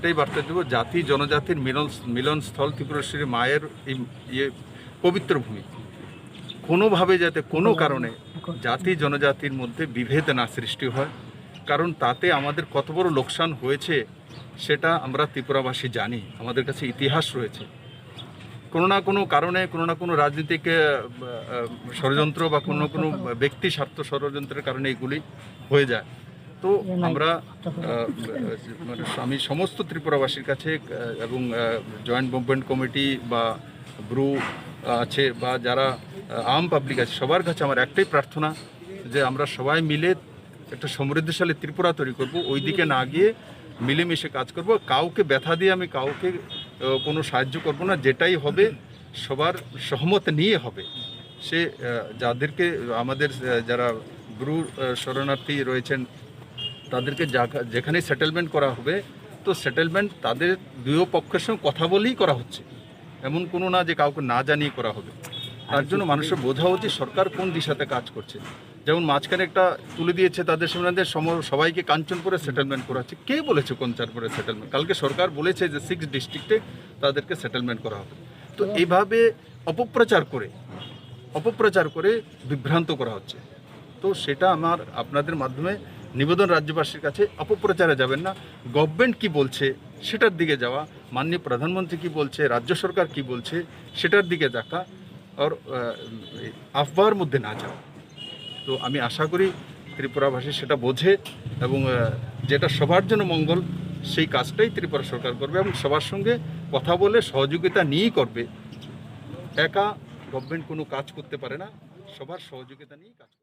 একটাই বার্তা দেব, জাতি জনজাতির মিলনস্থল ত্রিপুরেশ্বরী মায়ের এই পবিত্র ভূমি, কোনোভাবে যাতে কোনো কারণে জাতি জনজাতির মধ্যে বিভেদ না সৃষ্টি হয়, কারণ তাতে আমাদের কত বড় লোকসান হয়েছে সেটা আমরা ত্রিপুরাবাসী জানি। আমাদের কাছে ইতিহাস রয়েছে। কোনো না কোনো কারণে, কোনো না কোনো রাজনৈতিক ষড়যন্ত্র বা কোনো কোনো ব্যক্তি স্বার্থ ষড়যন্ত্রের কারণে এগুলি হয়ে যায়। তো আমরা আমি সমস্ত ত্রিপুরাবাসীর কাছে এবং জয়েন্ট মুভমেন্ট কমিটি বা ব্রু আছে বা যারা আম পাবলিক আছে, সবার কাছে আমার একটাই প্রার্থনা যে আমরা সবাই মিলে একটা সমৃদ্ধশালী ত্রিপুরা তৈরি করব। ওই দিকে না গিয়ে মিলেমিশে কাজ করব। কাউকে ব্যথা দিয়ে আমি কাউকে কোনো সাহায্য করব না। যেটাই হবে সবার সহমত নিয়ে হবে। সে যাদেরকে আমাদের যারা ব্রু শরণার্থী রয়েছেন তাদেরকে যেখানে সেটেলমেন্ট করা হবে, তো সেটেলমেন্ট তাদের দুই পক্ষের সঙ্গে কথা বলেই করা হচ্ছে, এমন কোনো না যে কাউকে না জানিয়ে করা হবে। তার জন্য মানুষের বোঝা উচিত সরকার কোন দিশাতে কাজ করছে। যেমন মাঝখানে একটা তুলে দিয়েছে তাদের সামনে সবাইকে কাঞ্চনপুরে সেটেলমেন্ট করা হচ্ছে। কে বলেছে কাঞ্চনপুরে সেটেলমেন্ট? কালকে সরকার বলেছে যে 6 ডিস্ট্রিক্টে তাদেরকে সেটেলমেন্ট করা হবে। তো এইভাবে অপপ্রচার করে বিভ্রান্ত করা হচ্ছে। তো সেটা আমার আপনাদের মাধ্যমে নিবেদন রাজ্যবাসীর কাছে, অপপ্রচারে যাবেন না। গভর্নমেন্ট কি বলছে সেটার দিকে যাওয়া, মাননীয় প্রধানমন্ত্রী কি বলছে, রাজ্য সরকার কি বলছে সেটার দিকে দেখা, আর আফবাহের মধ্যে না যাওয়া। তো আমি আশা করি ত্রিপুরাবাসী সেটা বোঝে এবং যেটা সবার জন্য মঙ্গল সেই কাজটাই ত্রিপুরা সরকার করবে এবং সবার সঙ্গে কথা বলে সহযোগিতা নিয়েই করবে। একা গভর্নমেন্ট কোনো কাজ করতে পারে না, সবার সহযোগিতা নিয়েই কাজ করবে।